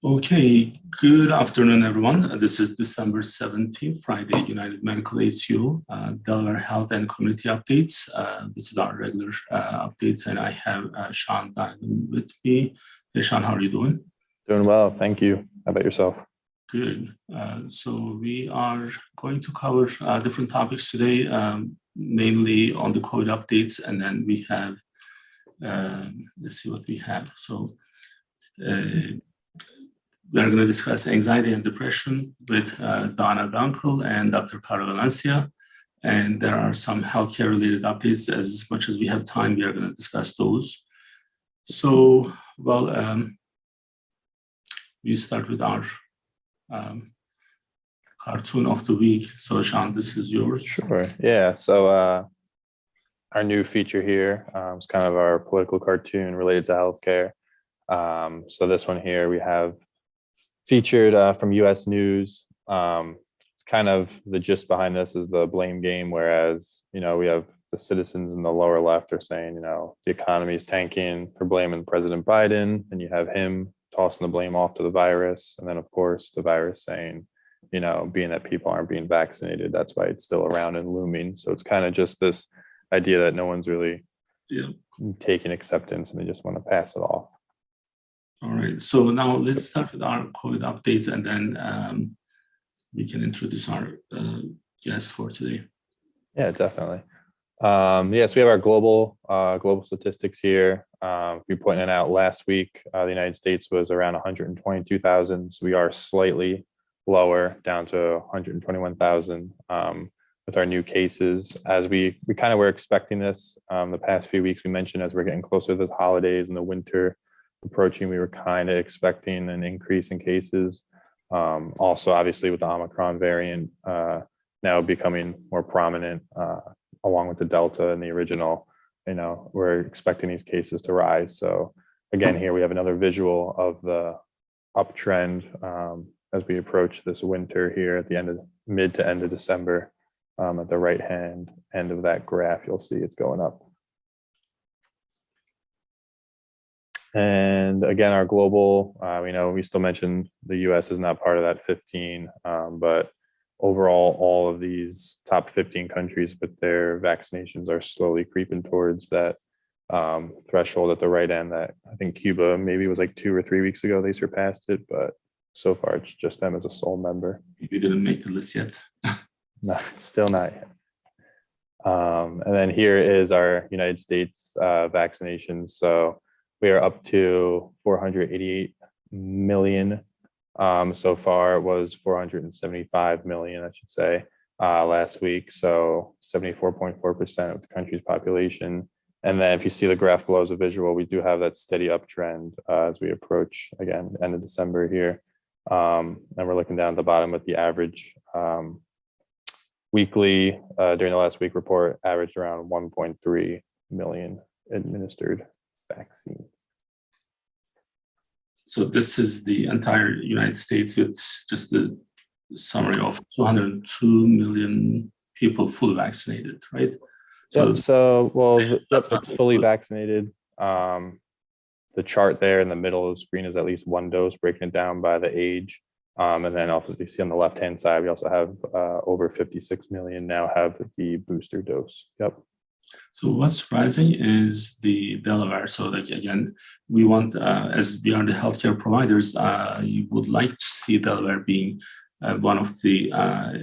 Okay, good afternoon, everyone. This is December 17th, Friday, United Medical ACU, Delaware Health and Community Updates. This is our regular updates, and I have Sean Donovan with me. Hey, Sean, how are you doing? Doing well, thank you. How about yourself? Good. So we are going to cover different topics today, mainly on the COVID updates, and then we have, let's see what we have. So we are going to discuss anxiety and depression with Donna Gunkel and Dr. Carlo Valencia. And there are some healthcare related updates. As much as we have time, we are going to discuss those. So, well, we start with our cartoon of the week. So, Sean, this is yours. Sure. Yeah. So our new feature here is kind of our political cartoon related to healthcare. So this one here we have featured from US News. It's kind of the gist behind this is the blame game, whereas, we have the citizens in the lower left are saying, the economy is tanking, they're blaming President Biden, and you have him tossing the blame off to the virus. And then, of course, the virus saying, being that people aren't being vaccinated, that's why it's still around and looming. So it's kind of just this idea that no one's really taking acceptance and they just want to pass it off. All right, so now let's start with our COVID updates, and then we can introduce our guest for today. Yeah, definitely. So we have our global statistics here. We pointed out last week, the United States was around 122,000. So we are slightly lower, down to 121,000 with our new cases. As we kind of were expecting this the past few weeks. We mentioned as we're getting closer to the holidays and the winter approaching, we were kind of expecting an increase in cases. Also, obviously, with the Omicron variant now becoming more prominent, along with the Delta and the original, we're expecting these cases to rise. So again, here we have another visual of the uptrend as we approach this winter here at the end of mid to end of December. At the right hand end of that graph, you'll see it's going up. And again, our global, we still mentioned the US is not part of that 15, but overall, all of these top 15 countries with their vaccinations are slowly creeping towards that threshold at the right end. That I think Cuba maybe was like 2 or 3 weeks ago they surpassed it, but so far it's just them as a sole member. We didn't make the list yet. No, still not yet. And then here is our United States vaccinations. So we are up to 488 million. So far it was 475 million, I should say, last week. So 74.4% of the country's population. And then if you see the graph below as a visual, we do have that steady uptrend as we approach, again, end of December here. And we're looking down at the bottom at the average weekly, during the last week report, averaged around 1.3 million administered vaccines. So this is the entire United States with just the summary of 202 million people fully vaccinated, right? So, that's fully vaccinated. The chart there in the middle of the screen is at least one dose, breaking it down by the age. And then also you see on the left-hand side, we also have over 56 million now have the booster dose. Yep. So what's surprising is the Delaware. So like, again, we want, as we are the healthcare providers, you would like to see Delaware being one of the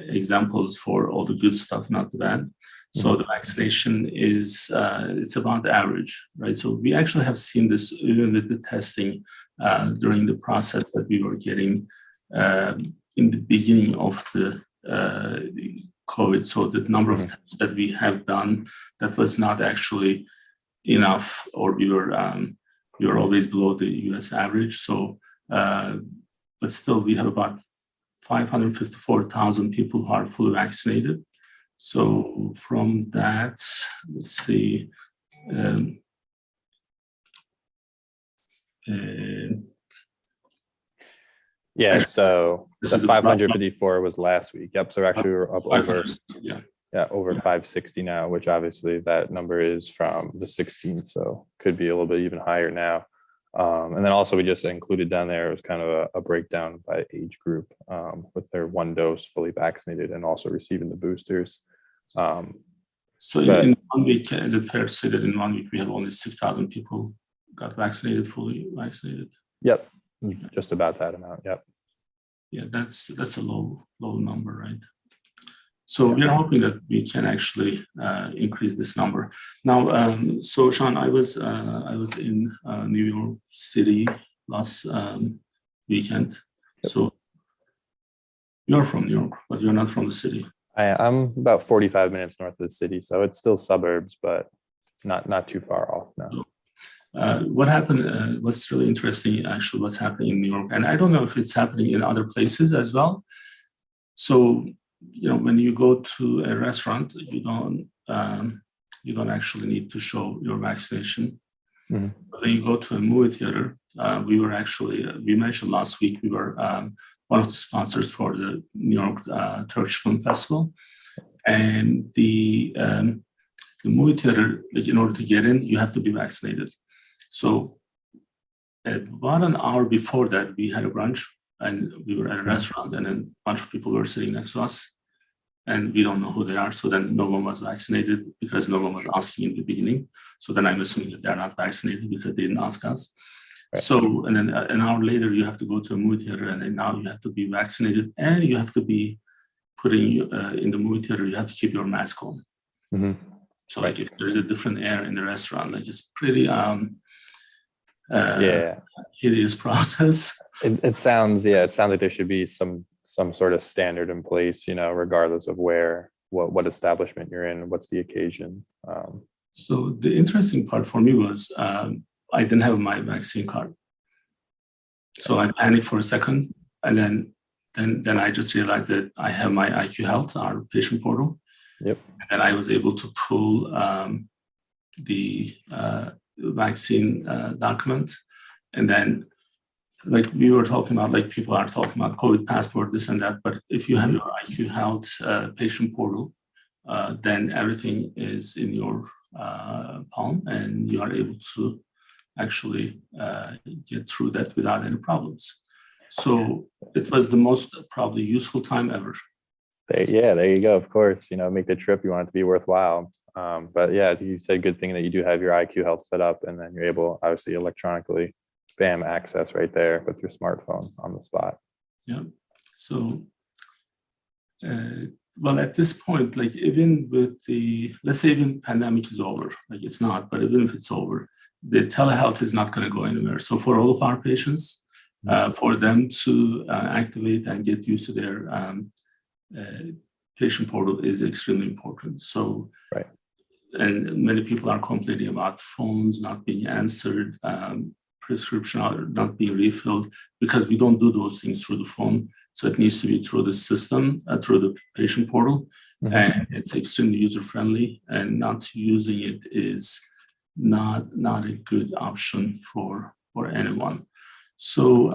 examples for all the good stuff, not the bad. So the vaccination is, it's about the average, right? So we actually have seen this even with the testing during the process that we were getting in the beginning of the COVID. So the number of tests that we have done, that was not actually enough, or we were always below the US average. So, but still we have about 554,000 people who are fully vaccinated. So from that, let's see, yeah, so the 554 was last week. Yep. So actually we're up over 560 now, which obviously that number is from the 16th. So could be a little bit even higher now. And then also we just included down there, it was kind of a breakdown by age group with their 1 dose fully vaccinated and also receiving the boosters. So in 1 week, is it fair to say that in 1 week we have only 6,000 people got vaccinated, fully vaccinated? Yep, just about that amount. Yep. Yeah, that's a low number, right? So we are hoping that we can actually increase this number. Now, so Sean, I was in New York City last weekend. Yep. So you're from New York, but you're not from the city. I'm about 45 minutes north of the city, so it's still suburbs, but not too far off now. What happened? What's really interesting, actually, what's happening in New York, and I don't know if it's happening in other places as well. So, when you go to a restaurant, you don't actually need to show your vaccination. Mm-hmm. But when you go to a movie theater, we mentioned last week we were one of the sponsors for the New York Turkish Film Festival, and the movie theater, in order to get in, you have to be vaccinated. So about an hour before that, we had a brunch and we were at a restaurant, and then a bunch of people were sitting next to us, and we don't know who they are. So then no one was vaccinated because no one was asking in the beginning. So then I'm assuming that they're not vaccinated because they didn't ask us. Right. So, and then an hour later, you have to go to a movie theater, and then now you have to be vaccinated, and you have to be putting in the movie theater, you have to keep your mask on. Mm-hmm. So like if there's a different air in the restaurant, like it's pretty hideous process. It sounds like there should be some sort of standard in place, regardless of what establishment you're in, what's the occasion. So the interesting part for me was I didn't have my vaccine card. So I panicked for a second, and then I just realized that I have my IQ Health, our patient portal. Yep. And I was able to pull the vaccine document. And then, like we were talking about, like people are talking about COVID passport, this and that. But if you have your IQ Health patient portal, then everything is in your palm, and you are able to actually get through that without any problems. So it was the most probably useful time ever. There you go. Of course, make the trip. You want it to be worthwhile. But yeah, you said good thing that you do have your IQ Health set up, and then you're able, obviously, electronically, bam, access right there with your smartphone on the spot. Yeah. So, well, at this point, like even with let's say even pandemic is over, like it's not, but even if it's over, the telehealth is not going to go anywhere. So for all of our patients, for them to activate and get used to their patient portal is extremely important. So, right. And many people are complaining about phones not being answered, prescription not being refilled, because we don't do those things through the phone. So it needs to be through the system, through the patient portal. Mm-hmm. And it's extremely user-friendly, and not using it is not a good option for anyone. So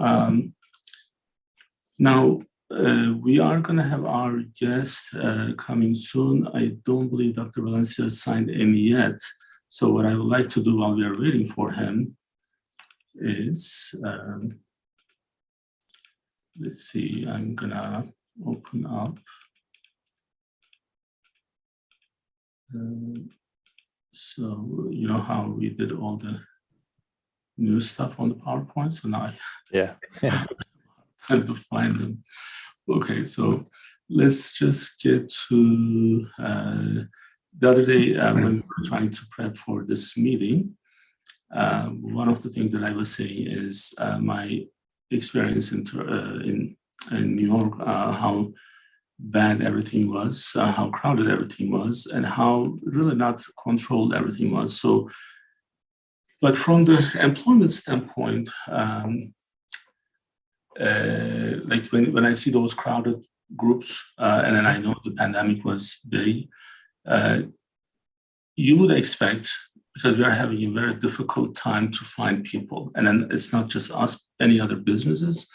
now, we are going to have our guest coming soon. I don't believe Dr. Valencia signed in yet. So what I would like to do while we are waiting for him is, let's see, I'm going to open up. So you know how we did all the new stuff on the PowerPoint? So now I have to find them. Okay, so let's just get to the other day when we were trying to prep for this meeting. One of the things that I was saying is my experience in New York, how bad everything was, how crowded everything was, and how really not controlled everything was. So, but from the employment standpoint, like when I see those crowded groups, and then I know the pandemic was big, you would expect, because we are having a very difficult time to find people, and then it's not just us, any other businesses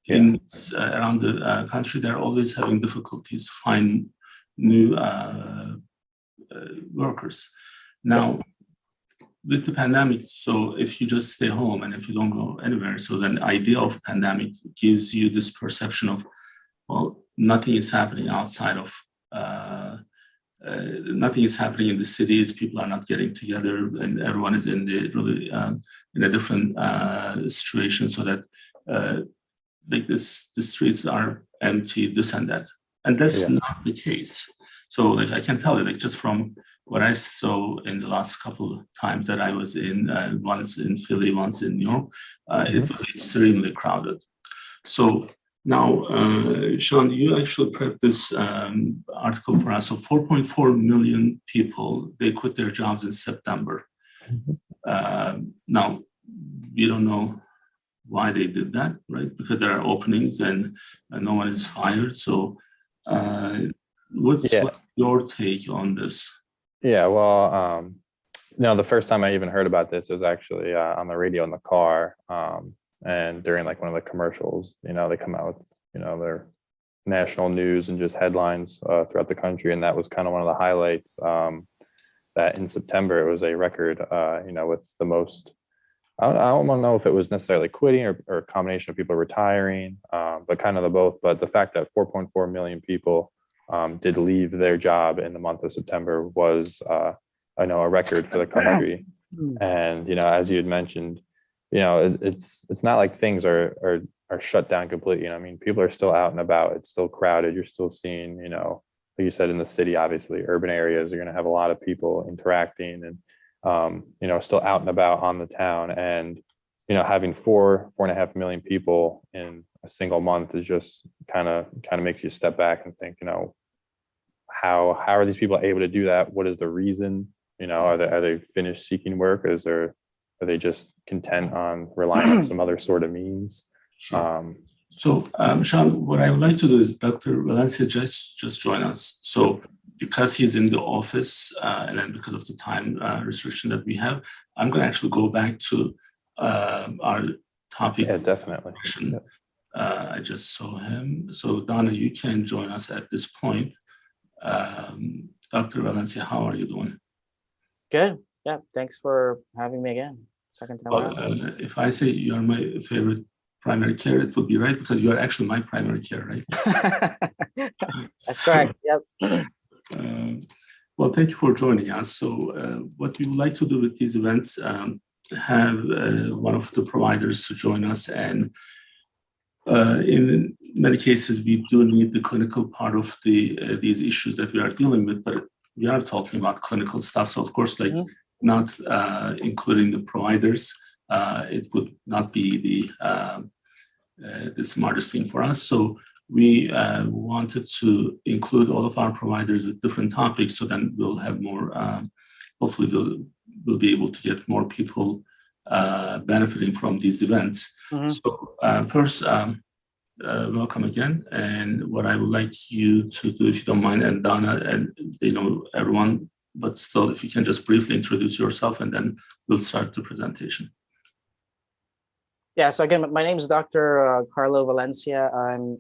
around the country, they're always having difficulties find new workers. Now, with the pandemic, so if you just stay home and if you don't go anywhere, so then the idea of pandemic gives you this perception of, well, nothing is happening outside of, nothing is happening in the cities. People are not getting together, and everyone is in the really in a different situation. So that like the streets are empty, this and that, and that's not the case. So like I can tell you, like just from what I saw in the last couple of times that I was in, once in Philly, once in New York, it was extremely crowded. So now, Sean, you actually prepped this article for us. So 4.4 million people, they quit their jobs in September. Now, we don't know why they did that, right? Because there are openings and no one is fired. So what's your take on this? Yeah, well, no, the first time I even heard about this was actually on the radio in the car. And during like one of the commercials, you know, they come out with, you know, their national news and just headlines throughout the country. And that was kind of one of the highlights, that in September, it was a record, you know, with the most, I don't know if it was necessarily quitting or a combination of people retiring, but kind of the both. But the fact that 4.4 million people did leave their job in the month of September was, I know, a record for the country. And, you know, as you had mentioned, you know, it's not like things are shut down completely. You know, I mean, people are still out and about. It's still crowded. You're still seeing, you know, like you said, in the city, obviously, urban areas are going to have a lot of people interacting and, you know, still out and about on the town. And, you know, having 4.5 million people in a single month is just kind of makes you step back and think, you know, how are these people able to do that? What is the reason? You know, are they finished seeking work? Are they just content on relying on some other sort of means? Sure. So, Sean, what I would like to do is Dr. Valencia just join us. So, because he's in the office and then because of the time restriction that we have, I'm going to actually go back to our topic. Yeah, definitely. I just saw him. So, Donna, you can join us at this point. Dr. Valencia, how are you doing? Good. Yeah. Thanks for having me again. Second time around. If I say you are my favorite primary care, it would be right because you are actually my primary care, right? That's correct. Yep. Well, thank you for joining us. So what we would like to do with these events, have one of the providers to join us. And in many cases, we do need the clinical part of these issues that we are dealing with, but we are talking about clinical stuff. So of course, like not including the providers, it would not be the smartest thing for us. So we wanted to include all of our providers with different topics, so then we'll have more, hopefully we'll be able to get more people benefiting from these events. So first, welcome again. And what I would like you to do, if you don't mind, and Donna, and they know everyone, but still, if you can just briefly introduce yourself, and then we'll start the presentation. Yeah, so again, my name is Dr. Carlo Valencia. I'm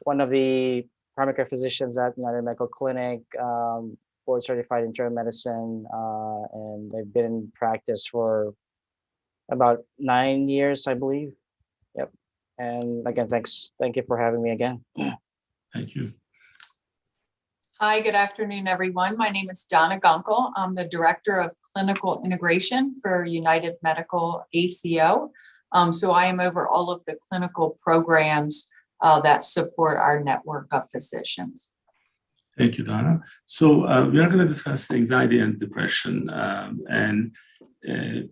one of the primary care physicians at United Medical Clinic, board certified internal medicine, and I've been in practice for about 9 years, I believe. Yep. And again, thank you for having me again. Thank you. Hi, good afternoon, everyone. My name is Donna Gunkel. I'm the Director of Clinical Integration for United Medical ACO. So I am over all of the clinical programs that support our network of physicians. Thank you, Donna. So we are going to discuss anxiety and depression. And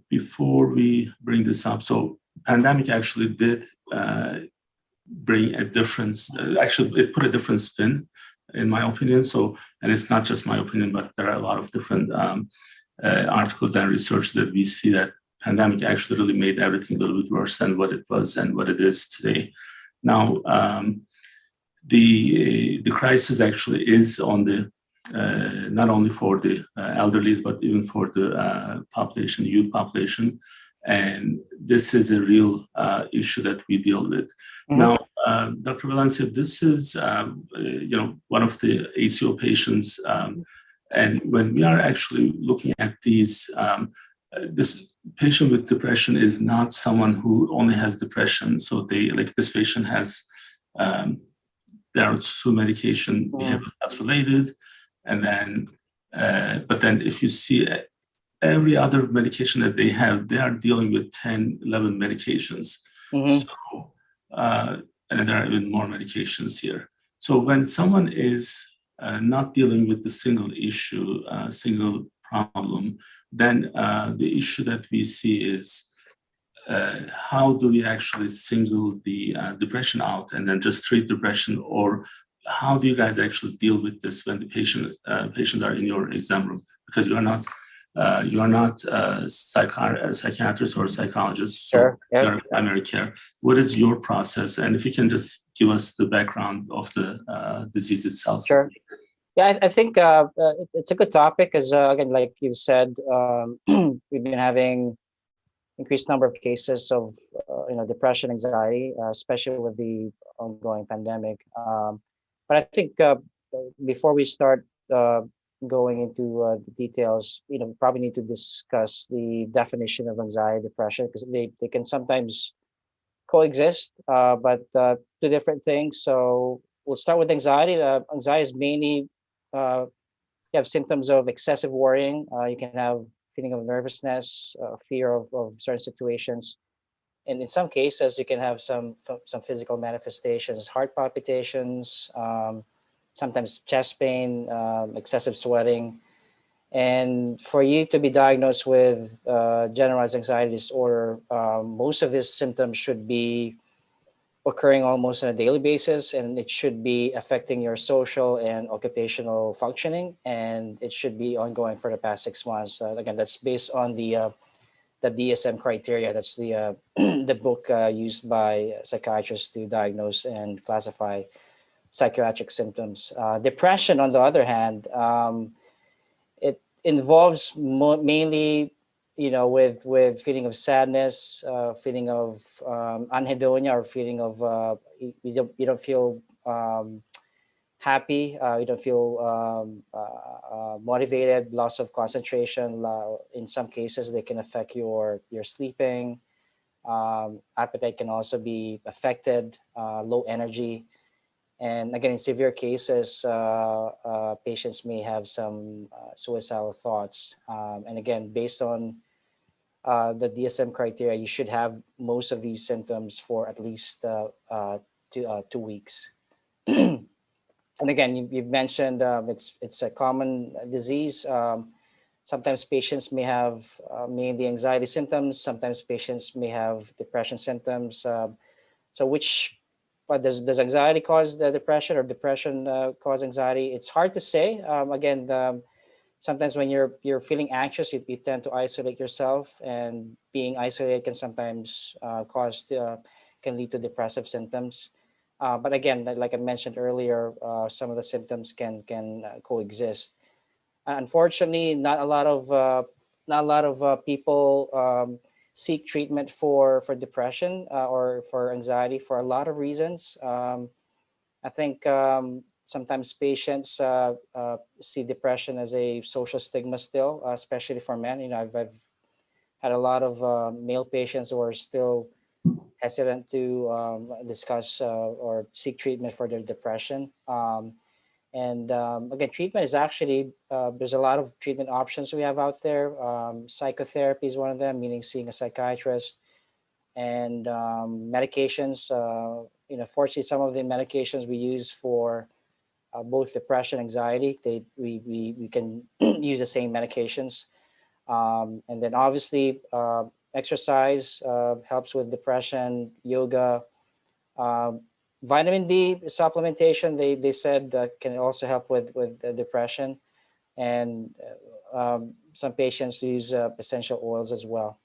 before we bring this up, so pandemic actually did bring a difference. Actually, it put a different spin, in my opinion. So, and it's not just my opinion, but there are a lot of different articles and research that we see that pandemic actually really made everything a little bit worse than what it was and what it is today. Now, the crisis actually is on the not only for the elderly, but even for the population, youth population, and this is a real issue that we deal with. Now, Dr. Valencia, this is one of the ACO patients, and when we are actually looking at these, this patient with depression is not someone who only has depression. So this patient has, there are two medication behavioral health related, and then, but then if you see every other medication that they have, they are dealing with 10, 11 medications. So, and there are even more medications here. So when someone is not dealing with the single issue, single problem, then the issue that we see is how do we actually single the depression out and then just treat depression, or how do you guys actually deal with this when the patients are in your exam room? Because you are not psychiatrists or psychologists, so Sure. Yeah. you're primary care. What is your process? And if you can just give us the background of the disease itself. Sure. Yeah, I think it's a good topic because again, like you said, we've been having increased number of cases of depression, anxiety, especially with the ongoing pandemic. But I think before we start going into the details, we probably need to discuss the definition of anxiety, depression, because they can sometimes coexist, but two different things. So we'll start with anxiety. Anxiety is mainly you have symptoms of excessive worrying. You can have feeling of nervousness, fear of certain situations, and in some cases you can have some physical manifestations, heart palpitations, sometimes chest pain, excessive sweating. And for you to be diagnosed with generalized anxiety disorder, most of these symptoms should be occurring almost on a daily basis, and it should be affecting your social and occupational functioning, and it should be ongoing for the past 6 months. Again, that's based on the DSM criteria. That's the the book used by psychiatrists to diagnose and classify psychiatric symptoms. Depression, on the other hand, it involves mainly with feeling of sadness, feeling of anhedonia, or feeling of you don't feel happy, you don't feel motivated, loss of concentration. In some cases, they can affect your sleeping. Appetite can also be affected, low energy. And again, in severe cases, patients may have some suicidal thoughts. And again, based on the DSM criteria, you should have most of these symptoms for at least 2 weeks. And again, you've mentioned it's a common disease. Sometimes patients may have mainly anxiety symptoms. Sometimes patients may have depression symptoms. But does anxiety cause the depression, or depression cause anxiety? It's hard to say. Again, sometimes when you're feeling anxious, you tend to isolate yourself, and being isolated can sometimes can lead to depressive symptoms. But again, like I mentioned earlier, some of the symptoms can coexist. Unfortunately, not a lot of people seek treatment for depression or for anxiety for a lot of reasons. I think sometimes patients see depression as a social stigma still, especially for men. I've had a lot of male patients who are still hesitant to discuss or seek treatment for their depression. And again, treatment is actually, there's a lot of treatment options we have out there. Psychotherapy is one of them, meaning seeing a psychiatrist, and medications. Fortunately, some of the medications we use for both depression and anxiety, we can use the same medications. And then obviously exercise helps with depression, yoga, vitamin D supplementation, they said can also help with depression. And some patients use essential oils as well.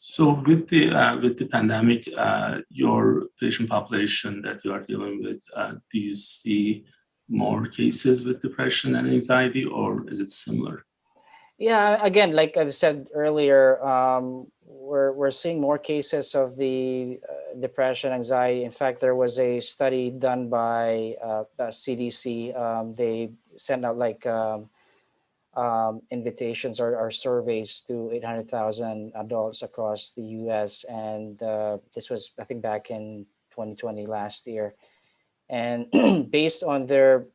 So with the pandemic, your patient population that you are dealing with, do you see more cases with depression and anxiety, or is it similar? Yeah, again, like I've said earlier, we're seeing more cases of the depression, anxiety. In fact, there was a study done by CDC. They sent out like invitations or surveys to 800,000 adults across the U.S. And this was, I think, back in 2020, last year. And based on their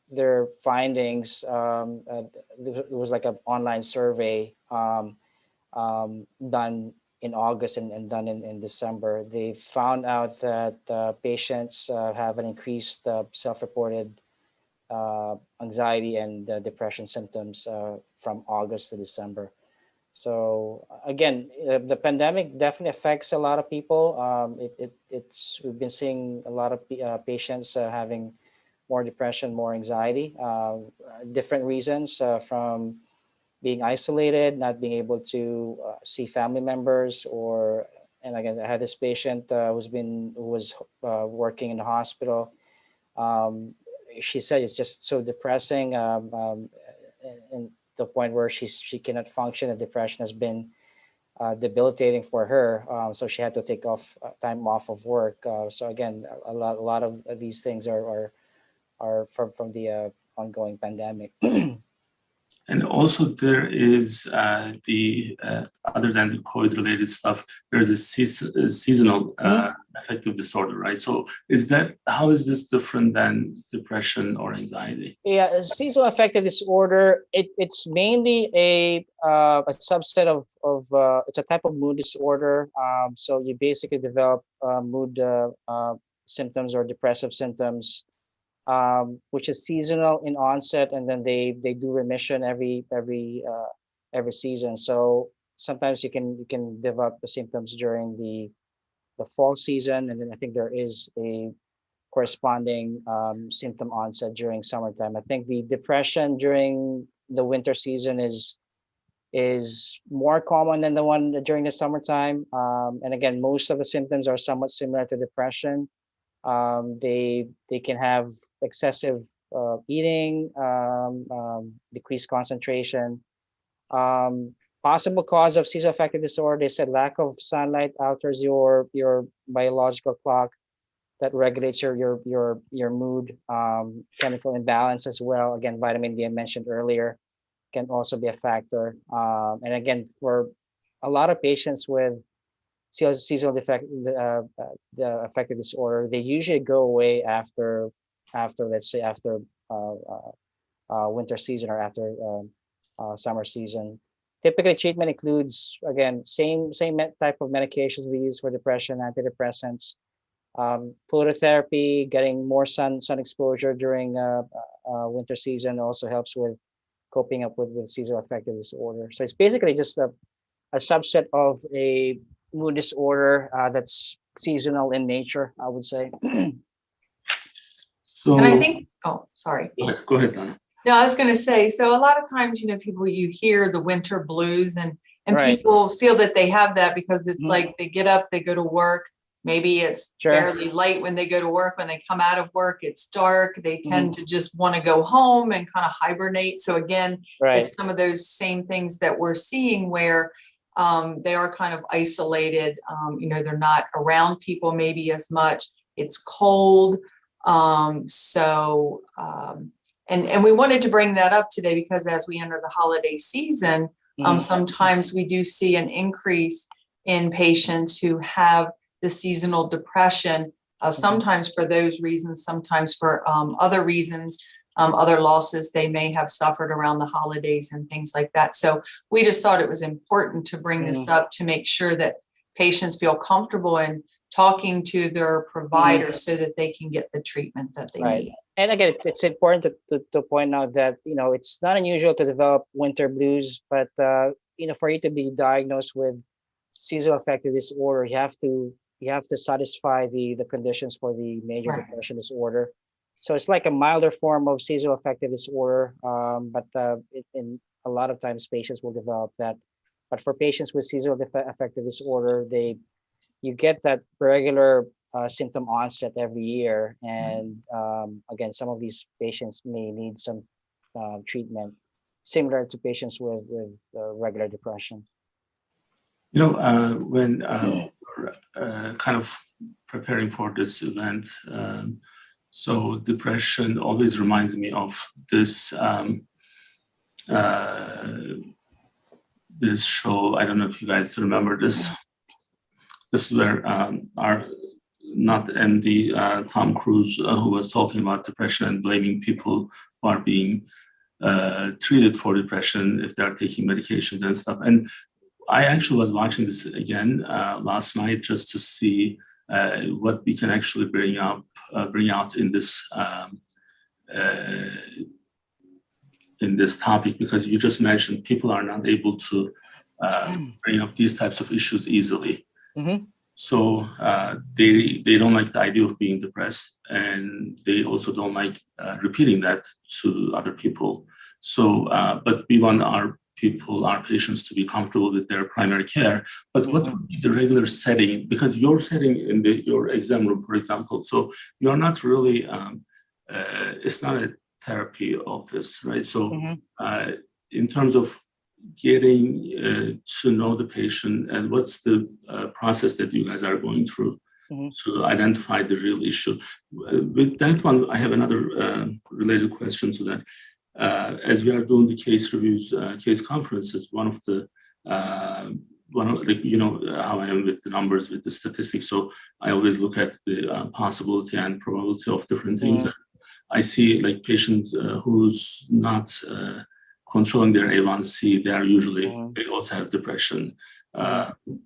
findings, it was like an online survey done in August and done in December. They found out that patients have an increased self-reported anxiety and depression symptoms from August to December. So again, the pandemic definitely affects a lot of people. We've been seeing a lot of patients having more depression, more anxiety, different reasons, from being isolated, not being able to see family members, and again, I had this patient who was working in the hospital. She said it's just so depressing, and the point where she cannot function. The depression has been debilitating for her, so she had to take time off of work. So again, a lot of these things are from the ongoing pandemic. And also there is other than the COVID-related stuff, there's a seasonal affective disorder, right? So how is this different than depression or anxiety? Yeah, seasonal affective disorder, it's mainly a subset of it's a type of mood disorder. So you basically develop mood symptoms or depressive symptoms, which is seasonal in onset, and then they do remission every season. So sometimes you can develop the symptoms during the fall season, and then I think there is a corresponding symptom onset during summertime. I think the depression during the winter season is more common than the one during the summertime. And again, most of the symptoms are somewhat similar to depression. They can have excessive eating, decreased concentration. Possible cause of seasonal affective disorder, they said lack of sunlight alters your biological clock that regulates your mood. Chemical imbalance as well. Again, vitamin D I mentioned earlier can also be a factor. And again, for a lot of patients with seasonal affective disorder, they usually go away after let's say after winter season or after summer season. Typically, treatment includes, again, same type of medications we use for depression, antidepressants, phototherapy, getting more sun exposure during winter season also helps with coping up with seasonal affective disorder. So it's basically just a subset of a mood disorder that's seasonal in nature, I would say. So, And I think, sorry. Go ahead, Donna. No, I was going to say, so a lot of times, you hear the winter blues and Right. people feel that they have that because it's like they get up, they go to work. Maybe it's Sure. barely light when they go to work. When they come out of work, it's dark. They tend to just want to go home and kind of hibernate. So again, Right. it's some of those same things that we're seeing where they are kind of isolated. They're not around people maybe as much. It's cold. And we wanted to bring that up today because as we enter the holiday season, sometimes we do see an increase in patients who have the seasonal depression, sometimes for those reasons, sometimes for other reasons, other losses they may have suffered around the holidays and things like that. So we just thought it was important to bring this up to make sure that patients feel comfortable in talking to their provider so that they can get the treatment that they need. And again, it's important to point out that, it's not unusual to develop winter blues, but, for you to be diagnosed with seasonal affective disorder, you have to satisfy the conditions for the major depression disorder. So it's like a milder form of seasonal affective disorder, but in a lot of times patients will develop that. But for patients with seasonal affective disorder, you get that regular symptom onset every year, and again, some of these patients may need some treatment similar to patients with regular depression. When kind of preparing for this event, so depression always reminds me of this this show. I don't know if you guys remember this. This is where our not MD Tom Cruise, who was talking about depression and blaming people who are being treated for depression if they are taking medications and stuff. And I actually was watching this again last night just to see what we can actually bring out in this topic, because you just mentioned people are not able to bring up these types of issues easily. Mm-hmm. So they don't like the idea of being depressed, and they also don't like repeating that to other people. So, but we want our patients to be comfortable with their primary care. But what would be the regular setting? Because your setting in your exam room, for example, so you're not really, it's not a therapy office, right? So in terms of getting to know the patient, and what's the process that you guys are going through to identify the real issue? With that one, I have another related question to that. As we are doing the case reviews, case conferences, one of the you know how I am with the numbers, with the statistics. So I always look at the possibility and probability of different things. I see like patients who's not controlling their A1C, they are usually, they also have depression.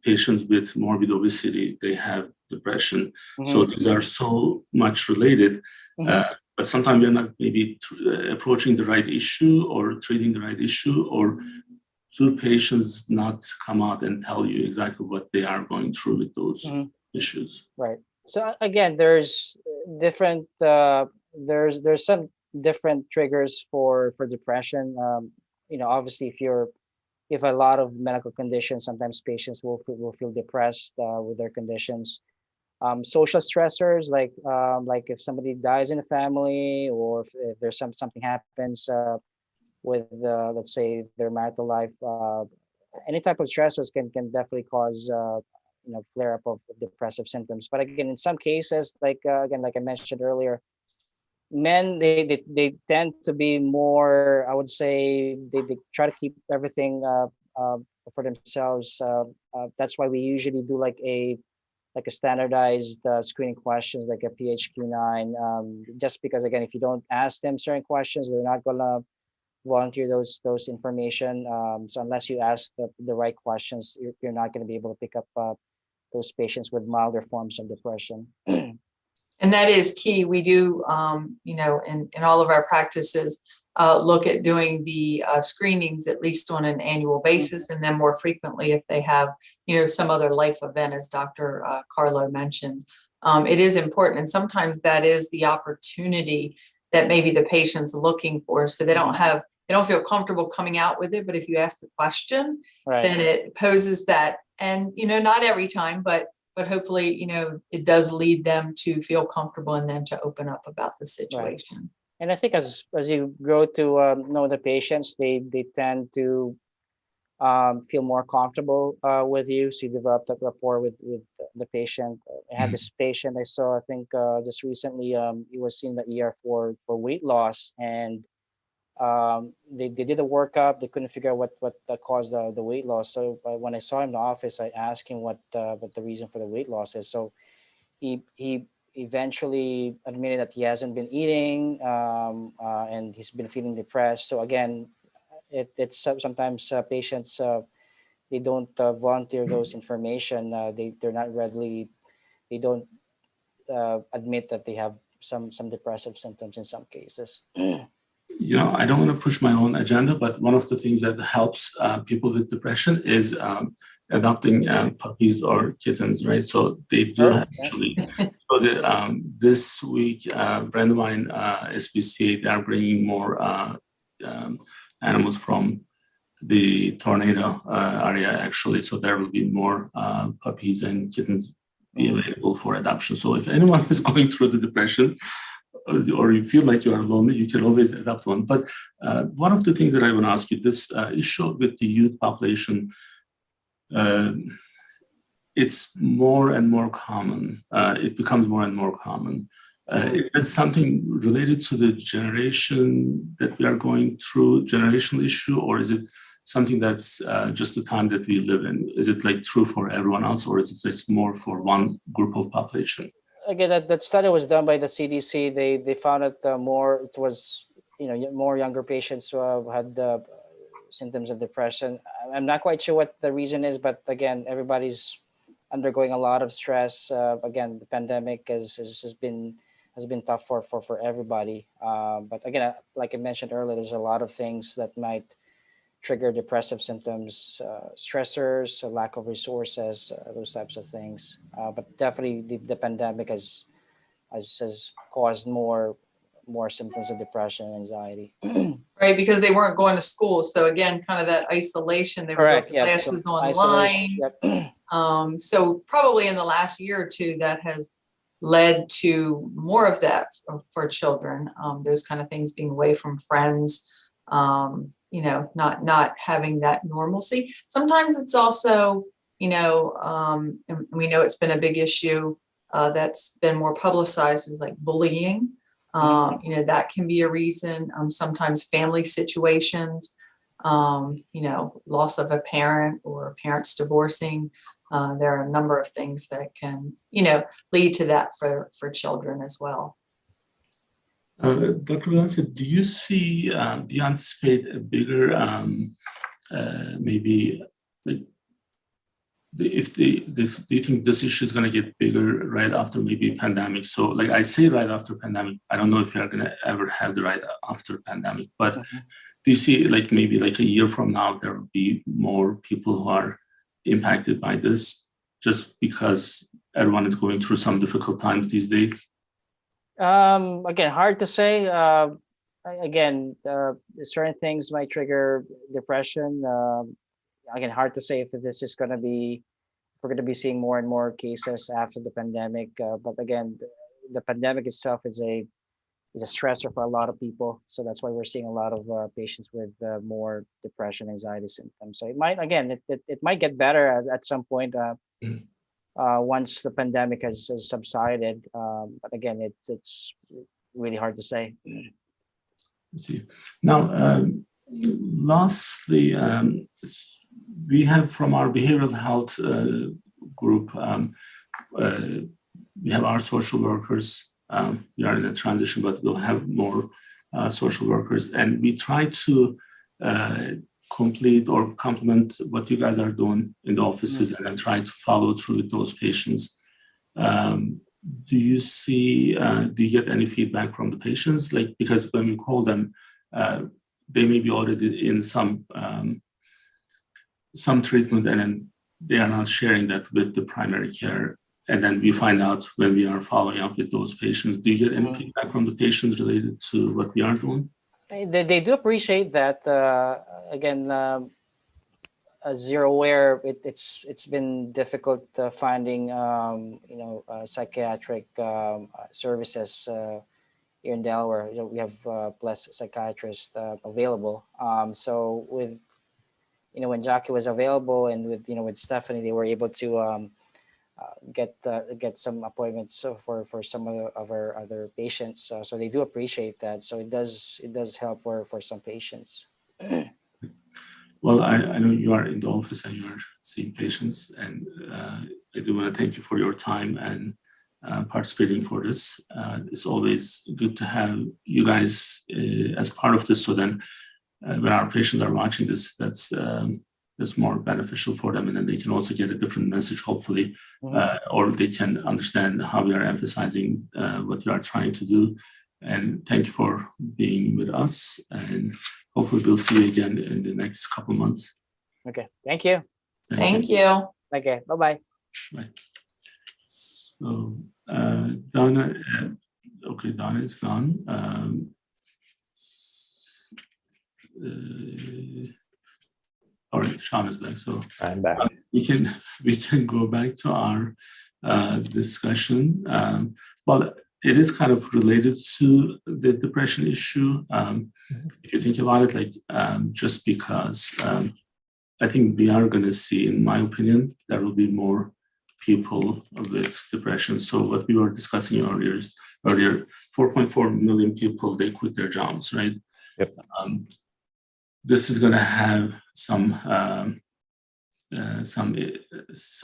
Patients with morbid obesity, they have depression. So these are so much related, but sometimes we're not maybe approaching the right issue or treating the right issue, or do patients not come out and tell you exactly what they are going through with those issues? Right. So again, there's different, there's some different triggers for depression. You know, obviously, if a lot of medical conditions, sometimes patients will feel depressed with their conditions. Social stressors, like if somebody dies in a family, or if there's something happens with let's say their marital life, any type of stressors can definitely cause you know, flare up of depressive symptoms. But again, in some cases, like again, like I mentioned earlier, men they tend to be more, I would say, they try to keep everything for themselves. That's why we usually do like a standardized screening questions, like a PHQ-9, just because again, if you don't ask them certain questions, they're not gonna volunteer those information. So unless you ask the right questions, you're not going to be able to pick up those patients with milder forms of depression. And that is key. We do, you know, in all of our practices, look at doing the screenings at least on an annual basis, and then more frequently if they have, you know, some other life event, as Dr. Carlo mentioned. It is important, and sometimes that is the opportunity that maybe the patient's looking for, so they don't feel comfortable coming out with it. But if you ask the question, then it poses that, and you know, not every time, but hopefully, you know, it does lead them to feel comfortable and then to open up about the situation. Right. And I think as you grow to know the patients, they tend to feel more comfortable with you, so you develop that rapport with the patient. I had this patient I saw, I think just recently, he was in the ER for weight loss, and they did a workup. They couldn't figure out what caused the weight loss. So when I saw him in the office, I asked him what the reason for the weight loss is. So he eventually admitted that he hasn't been eating, and he's been feeling depressed. So again, it's sometimes patients they don't volunteer those information. They're not readily, they don't admit that they have some depressive symptoms in some cases. You know, I don't want to push my own agenda, but one of the things that helps people with depression is adopting puppies or kittens, right? So they do actually. So this week, brand of mine, SPCA, they are bringing more animals from the tornado area, actually. So there will be more puppies and kittens be available for adoption. So if anyone is going through the depression, or you feel like you are lonely, you can always adopt one. But one of the things that I want to ask you, this issue with the youth population, it's more and more common. It becomes more and more common. Is that something related to the generation that we are going through, generational issue, or is it something that's just the time that we live in? Is it like true for everyone else, or is it just more for one group of population? Again, that study was done by the CDC. They found it it was more younger patients who had symptoms of depression. I'm not quite sure what the reason is, but again, everybody's undergoing a lot of stress. Again, the pandemic has been tough for everybody. But again, like I mentioned earlier, there's a lot of things that might trigger depressive symptoms, stressors, a lack of resources, those types of things. But definitely the pandemic has caused more symptoms of depression and anxiety. Right, because they weren't going to school. So again, kind of that isolation, they were going to classes online. Yep. So probably in the last year or two, that has led to more of that for children. Those kind of things, being away from friends, not having that normalcy. Sometimes it's also, and we know it's been a big issue that's been more publicized, is like bullying. That can be a reason. Sometimes family situations, loss of a parent or parents divorcing. There are a number of things that can, lead to that for children as well. Dr. Valencia, do you anticipate a bigger, maybe, like, do you think this issue is going to get bigger right after maybe pandemic? So, like I say, right after pandemic, I don't know if we are going to ever have the right after pandemic, but do you see like maybe like a year from now, there will be more people who are impacted by this just because everyone is going through some difficult times these days? Again, hard to say. Certain things might trigger depression. Again, hard to say if this is going to be, if we're going to be seeing more and more cases after the pandemic. But again, the pandemic itself is a stressor for a lot of people. So that's why we're seeing a lot of patients with more depression, anxiety symptoms. So it might, again, it might get better at some point once the pandemic has subsided. But again, it's really hard to say. Let's see. Now, lastly, we have from our behavioral health group, we have our social workers. We are in a transition, but we'll have more social workers. And we try to complete or complement what you guys are doing in the offices and then try to follow through with those patients. Do you get any feedback from the patients? Like, because when you call them, they may be already in some treatment and then they are not sharing that with the primary care. And then we find out when we are following up with those patients. Do you get any feedback from the patients related to what we are doing? They do appreciate that. Again, as you're aware, it's been difficult finding psychiatric services here in Delaware. We have less psychiatrists available. So with when Jackie was available and with Stephanie, they were able to get some appointments for some of our other patients. So they do appreciate that. So it does help for some patients. Well, I know you are in the office and you are seeing patients, and I do want to thank you for your time and participating for this. It's always good to have you guys as part of this. So then when our patients are watching this, that's more beneficial for them, and then they can also get a different message, hopefully, or they can understand how we are emphasizing what we are trying to do. And thank you for being with us, and hopefully we'll see you again in the next couple months. Okay, thank you. Thank you. Okay, bye-bye. Bye. So Donna, Donna is gone. All right, Sean is back. So I'm back. We can go back to our discussion. Well, it is kind of related to the depression issue. If you think about it, like just because I think we are going to see, in my opinion, there will be more people with depression. So what we were discussing earlier is earlier, 4.4 million people, they quit their jobs, right? Yep. This is going to have some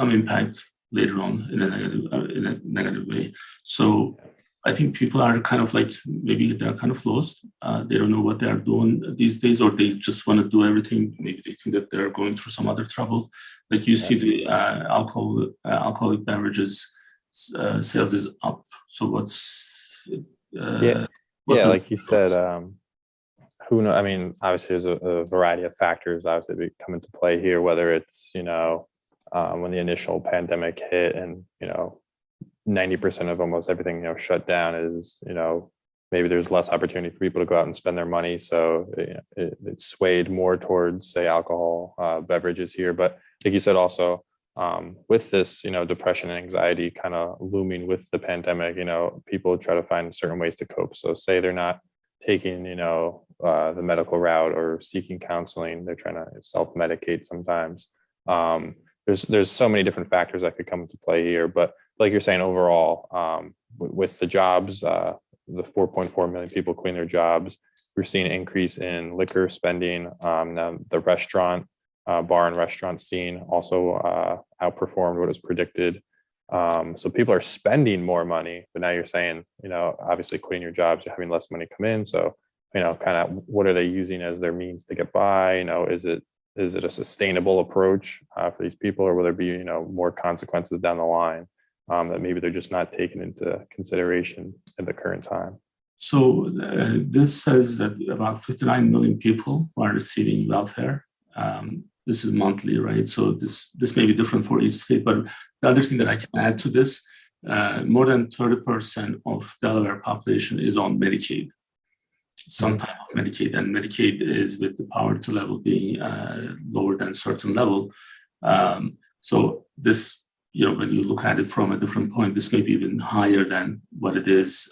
impact later on in a negative way. So I think people are kind of like, maybe they're kind of lost. They don't know what they are doing these days, or they just want to do everything. Maybe they think that they're going through some other trouble. Like you see the alcoholic beverages sales is up. So what's like you said, who knows? I mean, obviously there's a variety of factors obviously come into play here, whether it's, when the initial pandemic hit and, 90% of almost everything, shut down is, maybe there's less opportunity for people to go out and spend their money. So it swayed more towards, say, alcohol beverages here. But like you said, also with this, depression and anxiety kind of looming with the pandemic, people try to find certain ways to cope. So say they're not taking, the medical route or seeking counseling, they're trying to self-medicate sometimes. There's so many different factors that could come into play here. But like you're saying, overall, with the jobs, the 4.4 million people quitting their jobs, we're seeing an increase in liquor spending. Now the restaurant, bar and restaurant scene also outperformed what was predicted. So people are spending more money, but now you're saying, obviously quitting your jobs, you're having less money come in. So, kind of what are they using as their means to get by? Is it a sustainable approach for these people, or will there be, more consequences down the line that maybe they're just not taking into consideration at the current time? So this says that about 59 million people are receiving welfare. This is monthly, right? So this may be different for each state, but the other thing that I can add to this, more than 30% of Delaware population is on Medicaid, some type of Medicaid, and Medicaid is with the poverty level being lower than a certain level. So this, when you look at it from a different point, this may be even higher than what it is.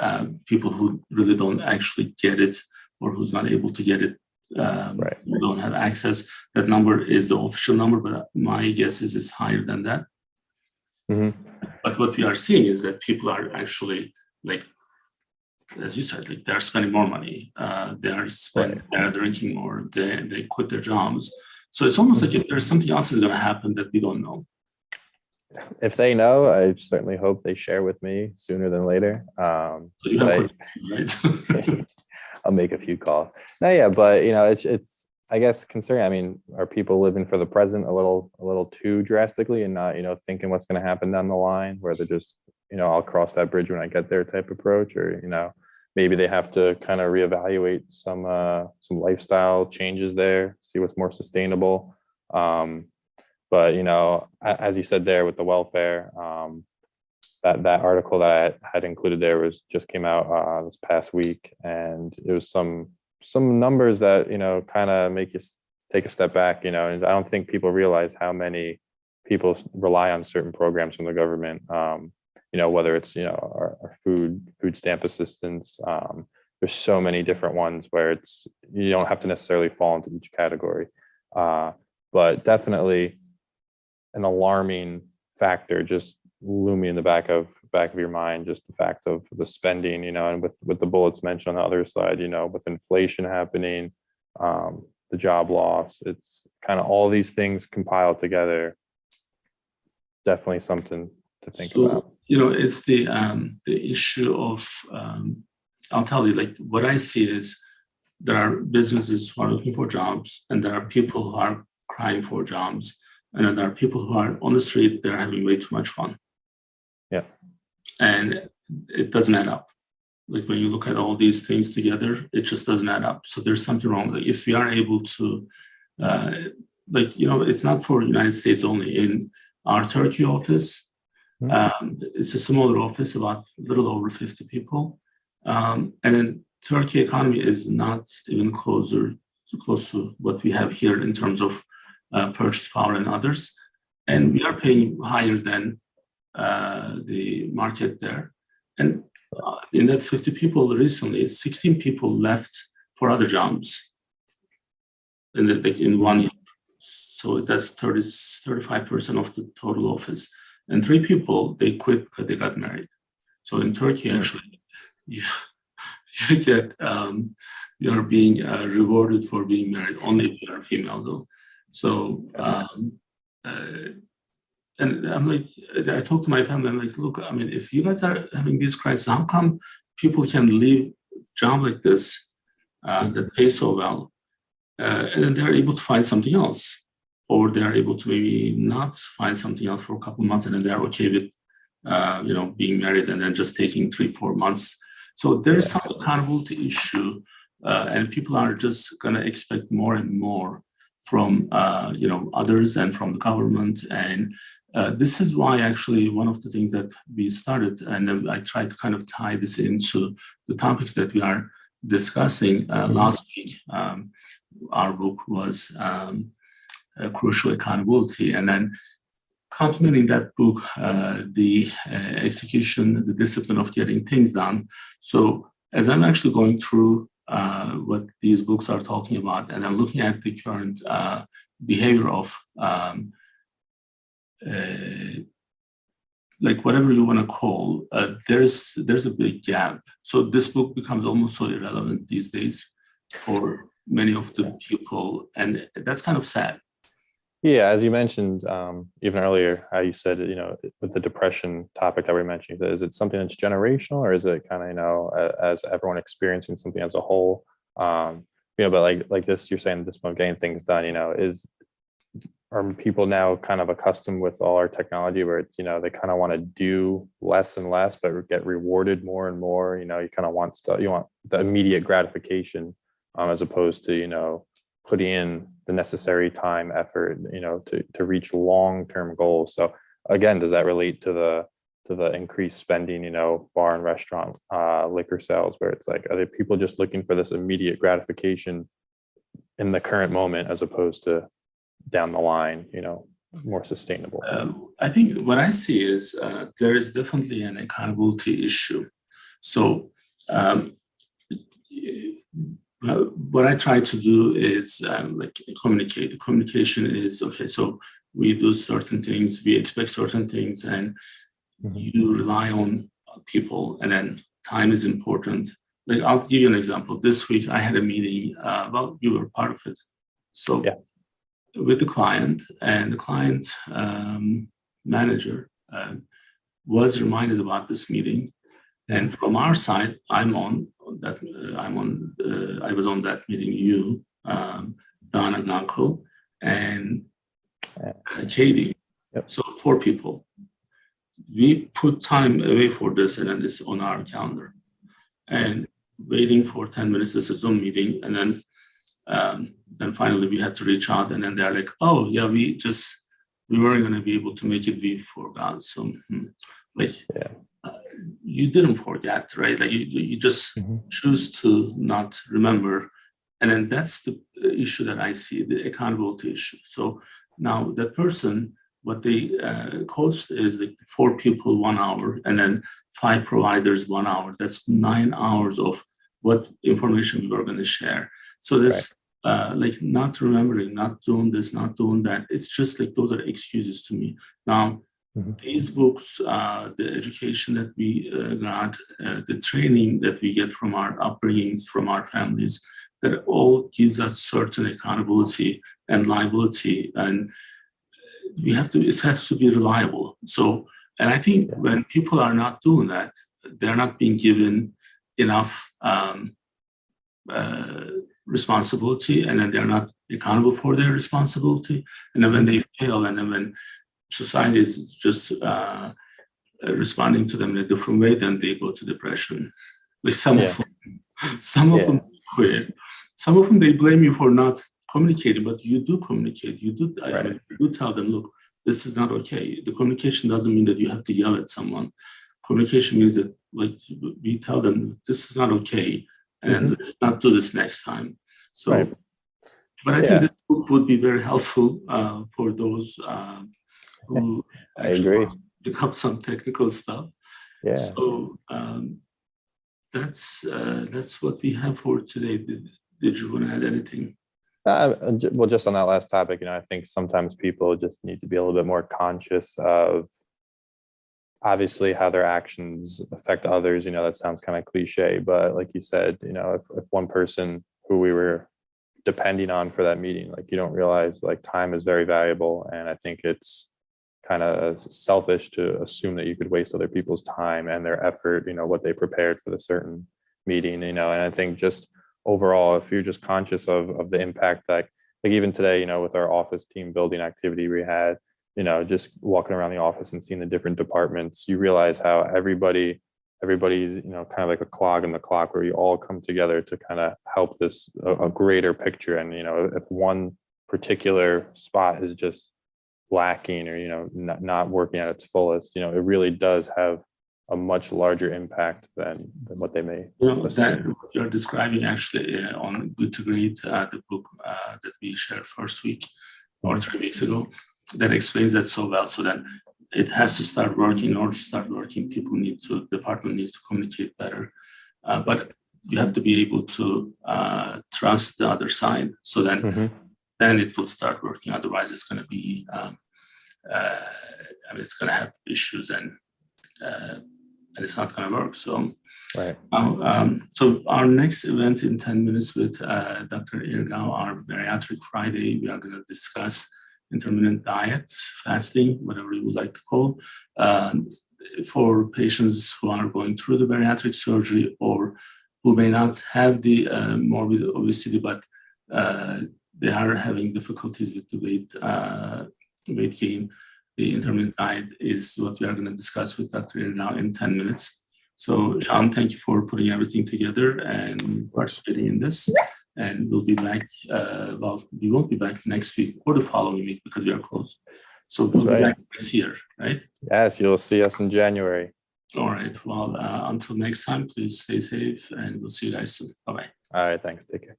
People who really don't actually get it, or who's not able to get it, Right. who don't have access. That number is the official number, but my guess is it's higher than that. Mm-hmm. But what we are seeing is that people are actually, like, as you said, like they're spending more money. They're drinking more. They quit their jobs. So it's almost like if there's something else is going to happen that we don't know. If they know, I certainly hope they share with me sooner than later. So you have right? I'll make a few calls. No, yeah, but it's I guess concerning. I mean, are people living for the present a little too drastically and not thinking what's going to happen down the line, where they're just I'll cross that bridge when I get there type approach, or maybe they have to kind of reevaluate some lifestyle changes there, see what's more sustainable. But as you said there with the welfare, that article that I had included there just came out this past week, and it was some numbers that kind of make you take a step back. And I don't think people realize how many people rely on certain programs from the government. Whether it's our food stamp assistance. There's so many different ones where you don't have to necessarily fall into each category, but definitely an alarming factor just looming in the back of your mind, just the fact of the spending, and with the bullets mentioned on the other side, with inflation happening, the job loss, it's kind of all these things compiled together. Definitely something to think about. It's the issue of, I'll tell you, like what I see is there are businesses who are looking for jobs, and there are people who are crying for jobs, and then there are people who are on the street, they're having way too much fun. Yeah. And it doesn't add up. Like when you look at all these things together, it just doesn't add up. So there's something wrong. Like if we are able to, it's not for the United States only. In our Turkey office, it's a smaller office, about a little over 50 people. And then Turkey economy is not even close to what we have here in terms of purchase power and others. And we are paying higher than the market there. And in that 50 people recently, 16 people left for other jobs in 1 year. So that's 35% of the total office. And 3 people, they quit because they got married. So in Turkey, actually, you, you get you're being rewarded for being married only if you're a female, though. So and I'm like, I talk to my family. I'm like, look, I mean, if you guys are having these crises, how come people can leave job like this that pay so well, and then they're able to find something else, or they're able to maybe not find something else for a couple of months, and then they're okay with being married and then just taking 3-4 months. So there's some accountability issue, and people are just going to expect more and more from others and from the government. And this is why actually one of the things that we started, and then I tried to kind of tie this into the topics that we are discussing last week. Our book was Crucial Accountability, and then complementing that book, the execution, the discipline of getting things done. So as I'm actually going through what these books are talking about, and I'm looking at the current behavior of like whatever you want to call, there's a big gap. So this book becomes almost so irrelevant these days for many of the people, and that's kind of sad. Yeah, as you mentioned even earlier, how you said, with the depression topic that we mentioned, is it something that's generational, or is it kind of, as everyone experiencing something as a whole? But like this, you're saying this of getting things done, are people now kind of accustomed with all our technology where it's, they kind of want to do less and less, but get rewarded more and more? You kind of want stuff, you want the immediate gratification, as opposed to, putting in the necessary time, effort, to reach long-term goals. So again, does that relate to the increased spending, bar and restaurant, liquor sales, where it's like, are there people just looking for this immediate gratification in the current moment, as opposed to down the line, more sustainable? I think what I see is there is definitely an accountability issue. So what I try to do is like communicate. The communication is, okay, so we do certain things, we expect certain things, and you rely on people, and then time is important. Like, I'll give you an example. This week I had a meeting, well, you were part of it. So with the client, and the client manager was reminded about this meeting. And from our side, I was on that meeting, you, Donna Ganko, and Katie. So 4 people. We put time away for this, and then it's on our calendar. And waiting for 10 minutes, this is a Zoom meeting, and then finally we had to reach out, and then they're like, oh yeah, we weren't going to be able to make it, we forgot. So you didn't forget, right? Like you just choose to not remember. And then that's the issue that I see, the accountability issue. So now that person, what they cost is like 4 people 1 hour, and then 5 providers 1 hour. That's 9 hours of what information we were going to share. So this like not remembering, not doing this, not doing that. It's just like those are excuses to me. Now, these books, the education that we got, the training that we get from our upbringings, from our families, that all gives us certain accountability and liability, and it has to be reliable. So, and I think when people are not doing that, they're not being given enough responsibility, and then they're not accountable for their responsibility. And then when they fail, and then when society is just responding to them in a different way, then they go to depression. Like some of them quit. Some of them, they blame you for not communicating, but you do communicate. You do tell them, look, this is not okay. The communication doesn't mean that you have to yell at someone. Communication means that, like, we tell them this is not okay, and let's not do this next time. So, but I think this book would be very helpful for those who actually pick up some technical stuff. So that's what we have for today. Did you want to add anything? Well, just on that last topic, I think sometimes people just need to be a little bit more conscious of obviously how their actions affect others, that sounds kind of cliche, but like you said, if one person who we were depending on for that meeting, like you don't realize like time is very valuable. And I think it's kind of selfish to assume that you could waste other people's time and their effort, what they prepared for the certain meeting, and I think just overall, if you're just conscious of the impact that, like even today, with our office team building activity we had, just walking around the office and seeing the different departments, you realize how everybody's, kind of like a clog in the clock where you all come together to kind of help this a greater picture. And, if one particular spot is just lacking or, not working at its fullest, it really does have a much larger impact than what they may that what you're describing actually on Good to Great, the book that we shared first week or 3 weeks ago, that explains that so well. So then it has to start working. In order to start working, department needs to communicate better. But you have to be able to trust the other side. So then, then it will start working. Otherwise, it's going to be, it's going to have issues and it's not going to work. So, right. So our next event in 10 minutes with Dr. Erkan, our Bariatric Friday, we are going to discuss intermittent diet, fasting, whatever you would like to call, for patients who are going through the bariatric surgery or who may not have the morbid obesity, but they are having difficulties with the weight gain. The intermittent diet is what we are going to discuss with Dr. Erkan in 10 minutes. So, Jean, thank you for putting everything together and participating in this. And we'll be back, we won't be back next week or the following week because we are closed. So we'll be back next year, right? Yes, you'll see us in January. All right. Well, until next time, please stay safe and we'll see you guys soon. Bye-bye. All right. Thanks. Take care.